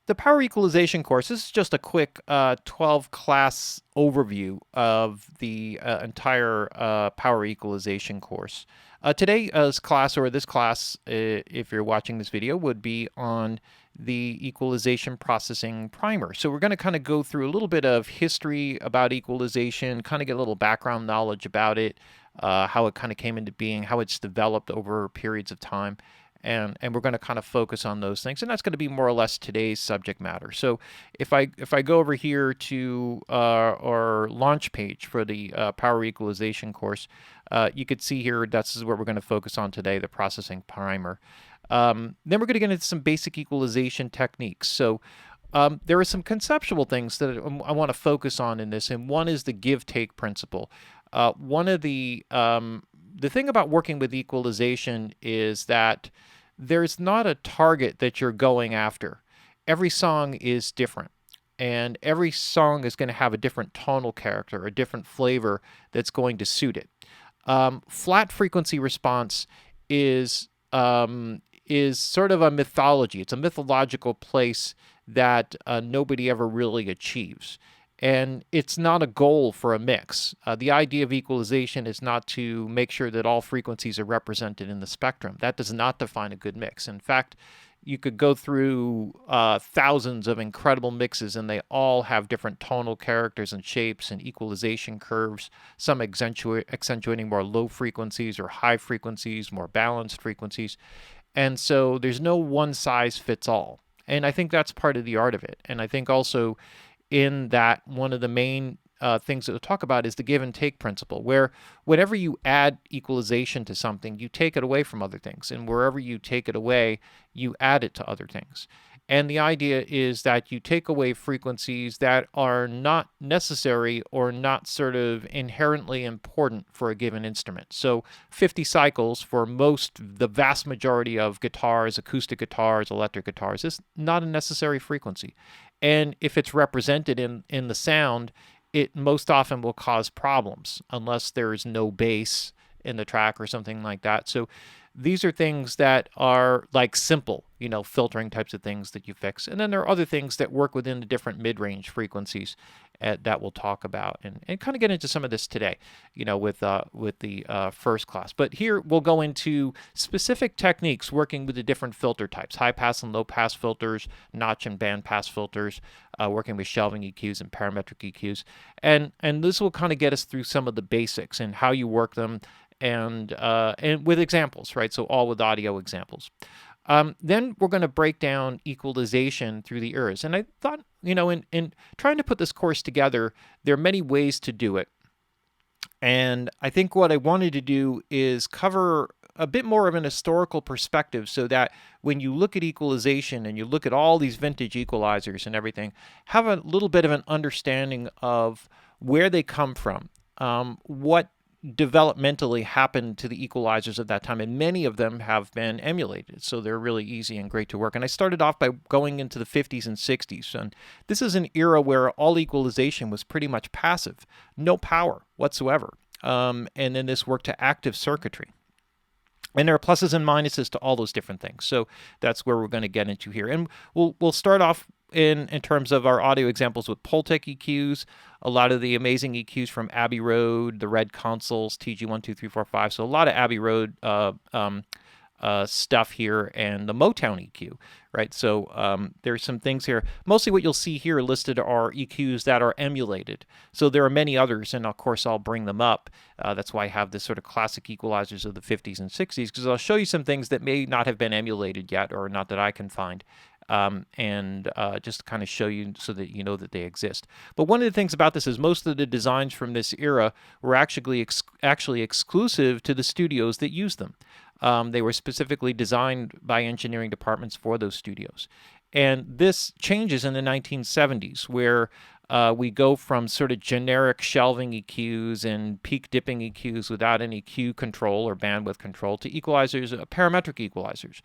the power equalization course, this is just a quick 12-class overview of the entire power equalization course. Today's class, or this class, if you're watching this video, would be on the equalization processing primer. So we're going to kind of go through a little bit of history about equalization, kind of get a little background knowledge about it, how it kind of came into being, how it's developed over periods of time. And we're going to kind of focus on those things, and that's going to be more or less today's subject matter. So if I go over here to our launch page for the power equalization course, you could see here this is what we're going to focus on today, the processing primer. Then we're going to get into some basic equalization techniques. So there are some conceptual things that I want to focus on in this, and one is the give-take principle. One of the thing about working with equalization is that there's not a target that you're going after. Every song is different, and every song is going to have a different tonal character, a different flavor that's going to suit it. Flat frequency response is sort of a mythology. It's a mythological place that nobody ever really achieves. And it's not a goal for a mix. The idea of equalization is not to make sure that all frequencies are represented in the spectrum. That does not define a good mix. In fact, you could go through thousands of incredible mixes, and they all have different tonal characters and shapes and equalization curves, some accentuating more low frequencies or high frequencies, more balanced frequencies. And so there's no one size fits all. And I think that's part of the art of it. And I think also in that one of the main things that we'll talk about is the give and take principle, where whenever you add equalization to something, you take it away from other things. And wherever you take it away, you add it to other things. And the idea is that you take away frequencies that are not necessary or not sort of inherently important for a given instrument. So 50 cycles for the vast majority of guitars, acoustic guitars, electric guitars, is not a necessary frequency. And if it's represented in the sound, it most often will cause problems unless there's no bass in the track or something like that. So these are things that are like simple, filtering types of things that you fix. And then there are other things that work within the different mid-range frequencies that we'll talk about and kind of get into some of this today, with the first class. But here we'll go into specific techniques working with the different filter types, high pass and low pass filters, notch and band pass filters, working with shelving EQs and parametric EQs. And this will kind of get us through some of the basics and how you work them, and with examples, right? So all with audio examples. Then we're going to break down equalization through the eras. And I thought, in trying to put this course together, there are many ways to do it. And I think what I wanted to do is cover a bit more of an historical perspective, so that when you look at equalization and you look at all these vintage equalizers and everything, have a little bit of an understanding of where they come from, what developmentally happened to the equalizers of that time, and many of them have been emulated, so they're really easy and great to work. And I started off by going into the 50s and 60s, and this is an era where all equalization was pretty much passive, no power whatsoever, and then this worked to active circuitry. And there are pluses and minuses to all those different things, so that's where we're going to get into here. And we'll start off in terms of our audio examples with Pultec EQs, a lot of the amazing EQs from Abbey Road, the Red Consoles, TG12345. So a lot of Abbey Road stuff here, and the Motown EQ, right? So there's some things here. Mostly what you'll see here listed are EQs that are emulated. So there are many others, and of course I'll bring them up. That's why I have this sort of classic equalizers of the 50s and 60s, because I'll show you some things that may not have been emulated yet, or not that I can find. Just to kind of show you so that you know that they exist. But one of the things about this is most of the designs from this era were actually exclusive to the studios that used them. They were specifically designed by engineering departments for those studios. And this changes in the 1970s, where we go from sort of generic shelving EQs and peak dipping EQs without any Q control or bandwidth control to equalizers, parametric equalizers,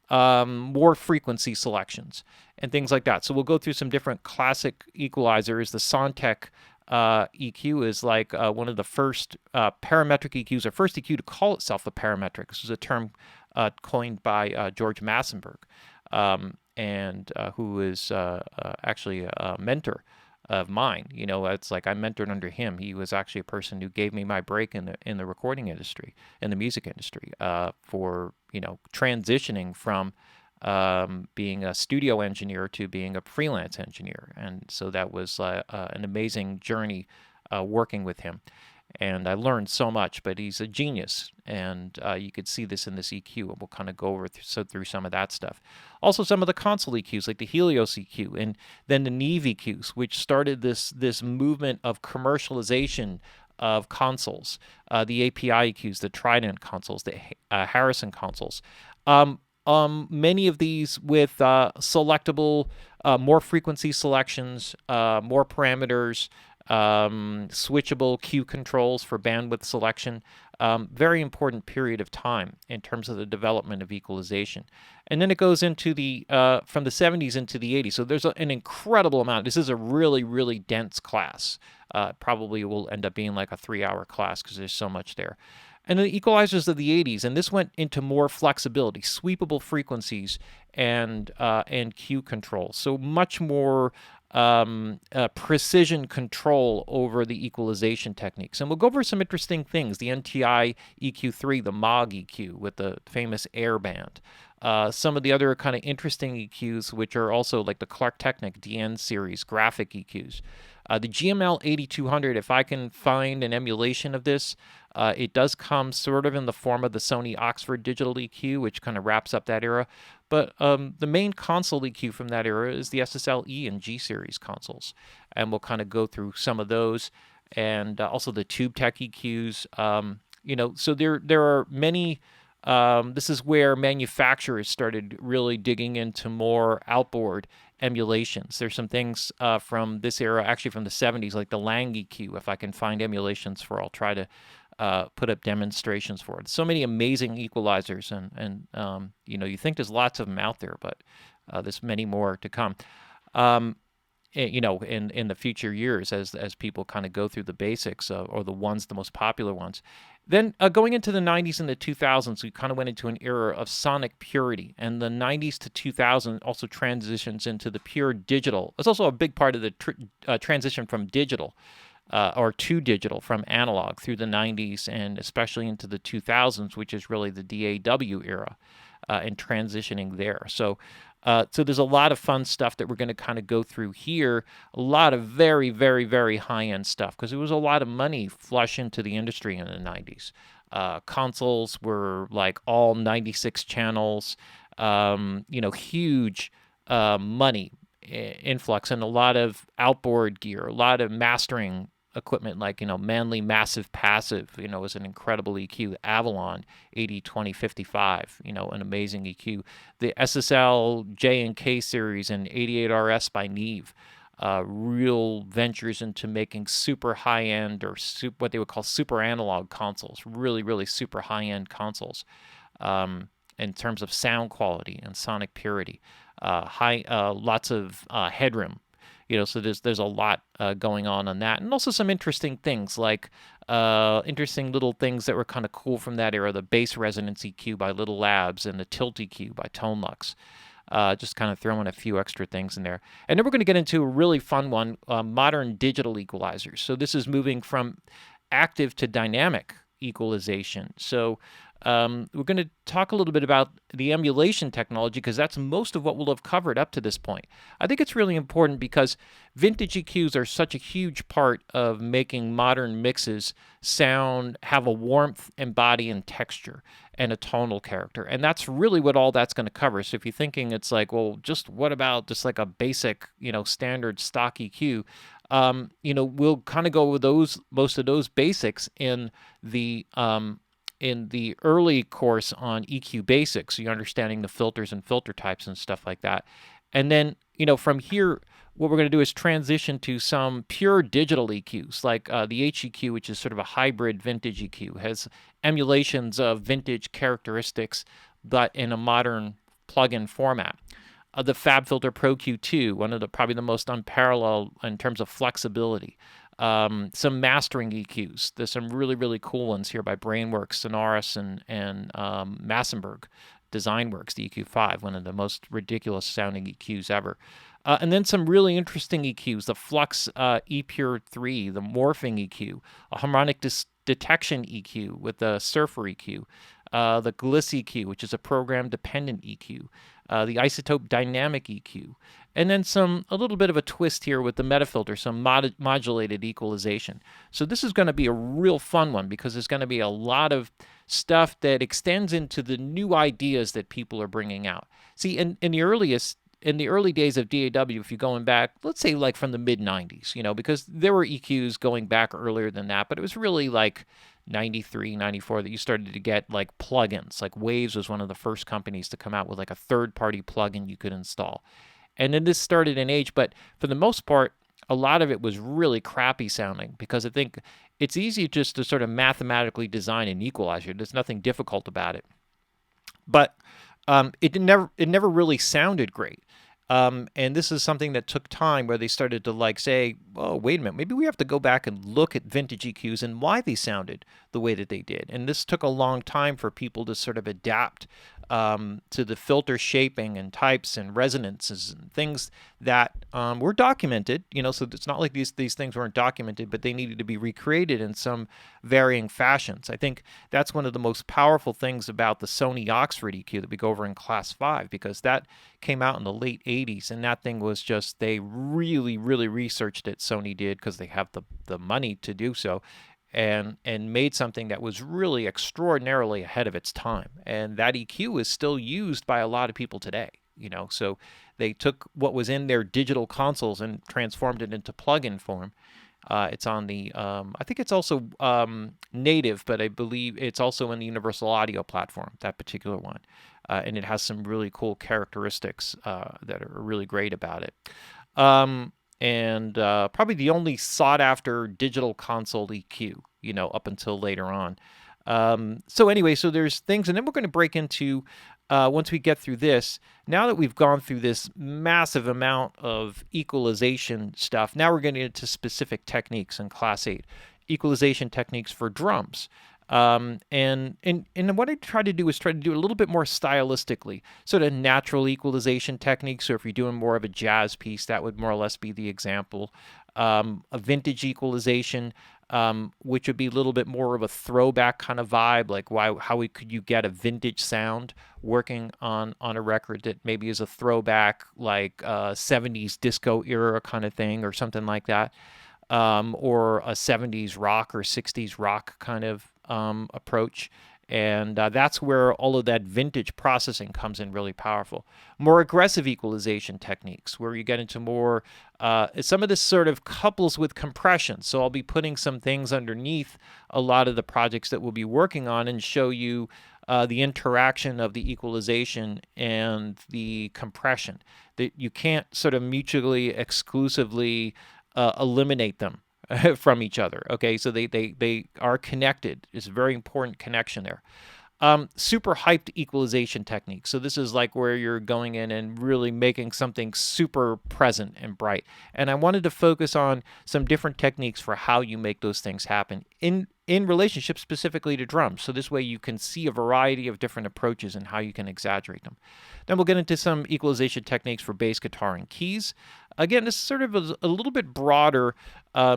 more frequency selections, and things like that. So we'll go through some different classic equalizers. The Sontec EQ is like one of the first parametric EQs, or first EQ to call itself a parametric. This was a term coined by George Massenburg. and who is actually a mentor of mine. It's like I mentored under him. He was actually a person who gave me my break in the recording industry, in the music industry, for transitioning from being a studio engineer to being a freelance engineer. And so that was an amazing journey working with him. And I learned so much, but he's a genius, and you could see this in this EQ, and we'll kind of go over through some of that stuff. Also, some of the console EQs, like the Helios EQ, and then the Neve EQs, which started this movement of commercialization of consoles, the API EQs, the Trident consoles, the Harrison consoles. Many of these with selectable, more frequency selections, more parameters, switchable Q controls for bandwidth selection. Very important period of time in terms of the development of equalization. And then it goes into from the 70s into the 80s. So there's an incredible amount. This is a really, really dense class. Probably will end up being like a 3-hour class because there's so much there. And the equalizers of the 80s, and this went into more flexibility, sweepable frequencies, and Q control. So much more precision control over the equalization techniques. And we'll go over some interesting things. The NTI EQ3, the MOG EQ with the famous air band. Some of the other kind of interesting EQs, which are also like the Clark Technic DN series graphic EQs. The GML 8200, if I can find an emulation of this, it does come sort of in the form of the Sony Oxford Digital EQ, which kind of wraps up that era. But the main console EQ from that era is the SSL E and G series consoles. And we'll kind of go through some of those, and also the TubeTech EQs. So there are many. This is where manufacturers started really digging into more outboard emulations. There's some things from this era, actually from the 70s, like the Lang EQ. If I can find emulations for, I'll try to put up demonstrations for it. So many amazing equalizers, and you think there's lots of them out there, but there's many more to come. In the future years, as people kind of go through the basics or the most popular ones. Then going into the 90s and the 2000s, we kind of went into an era of sonic purity, and the 90s to 2000 also transitions into the pure digital. It's also a big part of the transition from digital or to digital from analog through the 90s and especially into the 2000s, which is really the DAW era, and transitioning there. So there's a lot of fun stuff that we're going to kind of go through here. A lot of very, very, very high-end stuff because there was a lot of money flush into the industry in the 90s. Consoles were like all 96 channels, huge money influx, and a lot of outboard gear, a lot of mastering equipment like, Manley Massive Passive, is an incredible EQ. Avalon 80-20-55, an amazing EQ. The SSL J and K series and 88RS by Neve, real ventures into making super high-end or what they would call super analog consoles, really, really super high-end consoles in terms of sound quality and sonic purity. Lots of headroom. So there's a lot going on that, and also some interesting things like interesting little things that were kind of cool from that era: the bass resonance EQ by Little Labs and the tilt EQ by Tonelux. Just kind of throwing a few extra things in there, and then we're going to get into a really fun one: modern digital equalizers. So this is moving from active to dynamic equalization. So we're going to talk a little bit about the emulation technology because that's most of what we'll have covered up to this point. I think it's really important because vintage EQs are such a huge part of making modern mixes have a warmth and body and texture and a tonal character. And that's really what all that's going to cover. So if you're thinking it's like, well, what about just like a basic, standard stock EQ? We'll kind of go with most of those basics in the early course on EQ basics, so you're understanding the filters and filter types and stuff like that. And then, from here, what we're going to do is transition to some pure digital EQs, like the HEQ, which is sort of a hybrid vintage EQ, has emulations of vintage characteristics, but in a modern plug-in format. The FabFilter Pro Q2, one of probably the most unparalleled in terms of flexibility. Some mastering EQs. There's some really, really cool ones here by Brainworks, Sonoris, and Massenburg. design works, the EQ5, one of the most ridiculous sounding EQs ever. And then some really interesting EQs, the Flux ePure 3, the Morphing EQ, a harmonic detection EQ with the Surfer EQ, the Gliss EQ, which is a program-dependent EQ, the Isotope Dynamic EQ, and then a little bit of a twist here with the metafilter, some modulated equalization. So this is going to be a real fun one because there's going to be a lot of stuff that extends into the new ideas that people are bringing out. See, in the early days of DAW, if you're going back, let's say like from the mid 90s, because there were EQs going back earlier than that, but it was really like 93, 94 that you started to get like plugins. Like Waves was one of the first companies to come out with like a third-party plugin you could install. And then this started in age, but for the most part, a lot of it was really crappy sounding because I think it's easy just to sort of mathematically design an equalizer. There's nothing difficult about it. But it never really sounded great. And this is something that took time where they started to like say, oh, wait a minute, maybe we have to go back and look at vintage EQs and why they sounded the way that they did. And this took a long time for people to sort of adapt to the filter shaping and types and resonances and things that were documented, so it's not like these things weren't documented, but they needed to be recreated in some varying fashions. I think that's one of the most powerful things about the Sony Oxford EQ that we go over in Class 5, because that came out in the late 80s, and that thing was just, they really, really researched it, Sony did, because they have the money to do so. And made something that was really extraordinarily ahead of its time. And that EQ is still used by a lot of people today, So they took what was in their digital consoles and transformed it into plug-in form. It's on the, I think it's also native, but I believe it's also in the Universal Audio platform, that particular one. And it has some really cool characteristics that are really great about it. And probably the only sought-after digital console EQ, up until later on. So anyway, so there's things, and then we're going to break into, once we get through this, now that we've gone through this massive amount of equalization stuff, now we're getting into specific techniques in Class 8. Equalization techniques for drums. And what I try to do is try to do it a little bit more stylistically, sort of natural equalization techniques. So if you're doing more of a jazz piece, that would more or less be the example. A vintage equalization, which would be a little bit more of a throwback kind of vibe, like could you get a vintage sound working on a record that maybe is a throwback, like 70s disco era kind of thing or something like that. Or a 70s rock or 60s rock kind of approach. And that's where all of that vintage processing comes in really powerful. More aggressive equalization techniques, where you get into more, some of this sort of couples with compression. So I'll be putting some things underneath a lot of the projects that we'll be working on and show you the interaction of the equalization and the compression. That you can't sort of mutually exclusively eliminate them from each other. Okay, so they are connected. It's a very important connection there. Super hyped equalization technique. So this is like where you're going in and really making something super present and bright. And I wanted to focus on some different techniques for how you make those things happen in relationship specifically to drums. So this way you can see a variety of different approaches and how you can exaggerate them. Then we'll get into some equalization techniques for bass guitar and keys. Again, this is sort of a little bit broader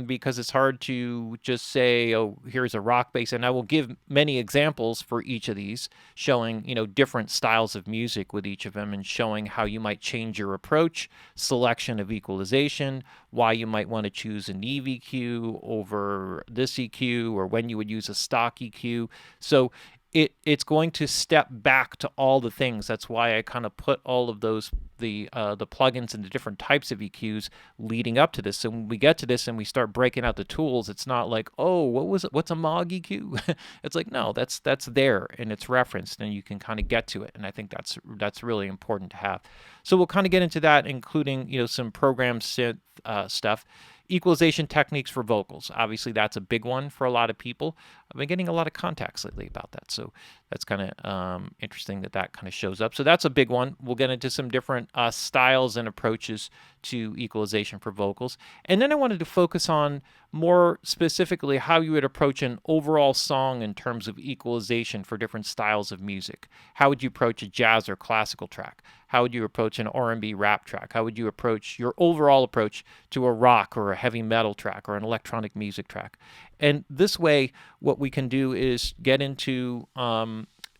because it's hard to just say, oh, here's a rock bass. And I will give many examples for each of these, showing, different styles of music with each of them and showing how you might change your approach, selection of equalization, why you might want to choose a Neve EQ over this EQ, or when you would use a stock EQ. So it's going to step back to all the things. That's why I kind of put all of those, the plugins and the different types of EQs leading up to this. So when we get to this and we start breaking out the tools, it's not like, oh, what's a Moog EQ? It's like, no, that's there and it's referenced and you can kind of get to it. And I think that's really important to have. So we'll kind of get into that, including, some program synth stuff. Equalization techniques for vocals. Obviously, that's a big one for a lot of people I've been getting a lot of contacts lately about that, so that's kind of interesting that kind of shows up. So that's a big one. We'll get into some different styles and approaches to equalization for vocals. And then I wanted to focus on more specifically how you would approach an overall song in terms of equalization for different styles of music. How would you approach a jazz or classical track? How would you approach an R&B rap track? How would you approach your overall approach to a rock or a heavy metal track or an electronic music track? And this way, what we can do is get into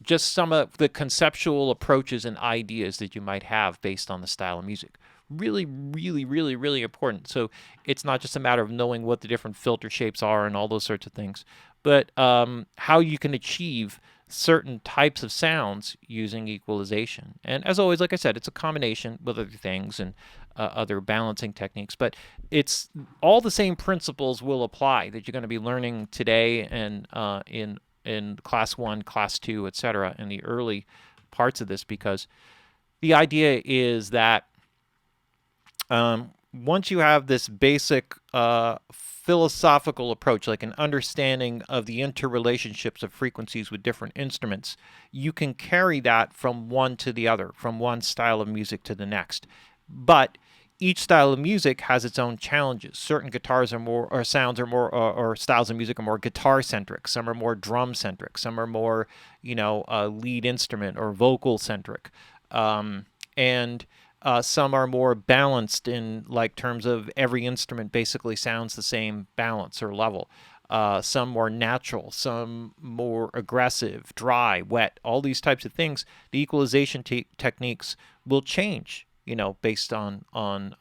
just some of the conceptual approaches and ideas that you might have based on the style of music. Really, really, really, really important. So it's not just a matter of knowing what the different filter shapes are and all those sorts of things, but how you can achieve certain types of sounds using equalization. And as always, like I said, it's a combination with other things and other balancing techniques, but it's all the same principles will apply that you're going to be learning today and in class 1, class 2, etc. in the early parts of this, because the idea is that once you have this basic philosophical approach, like an understanding of the interrelationships of frequencies with different instruments, you can carry that from one to the other, from one style of music to the next. But each style of music has its own challenges. Certain guitars are more, or sounds are more, or styles of music are more guitar-centric. Some are more drum-centric. Some are more, lead instrument or vocal-centric. And some are more balanced in like terms of every instrument basically sounds the same balance or level. Some more natural, some more aggressive, dry, wet, all these types of things. The equalization techniques will change, based on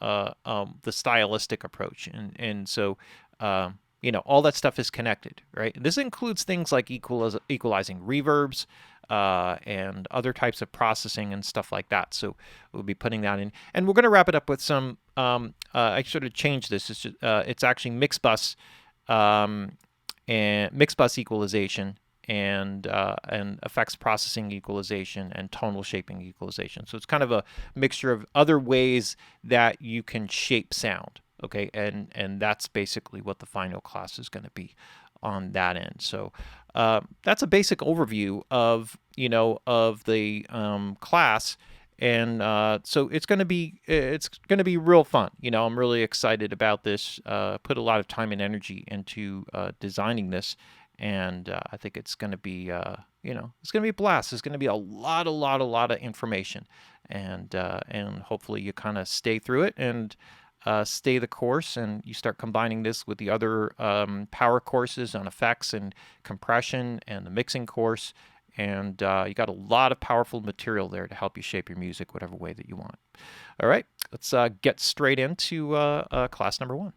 the stylistic approach, and so all that stuff is connected, right? This includes things like equalizing reverbs and other types of processing and stuff like that. So we'll be putting that in, and we're going to wrap it up with some. I sort of changed this. It's actually mix bus and mix bus equalization and effects processing equalization and tonal shaping equalization. So it's kind of a mixture of other ways that you can shape sound. Okay, and that's basically what the final class is going to be on that end. So that's a basic overview of the class, and so it's going to be real fun. I'm really excited about this. Put a lot of time and energy into designing this, and I think it's going to be it's going to be a blast. There's going to be a lot of information, and hopefully you kind of stay through it and stay the course, and you start combining this with the other power courses on effects and compression and the mixing course, and you got a lot of powerful material there to help you shape your music whatever way that you want. All right, let's get straight into class number 1.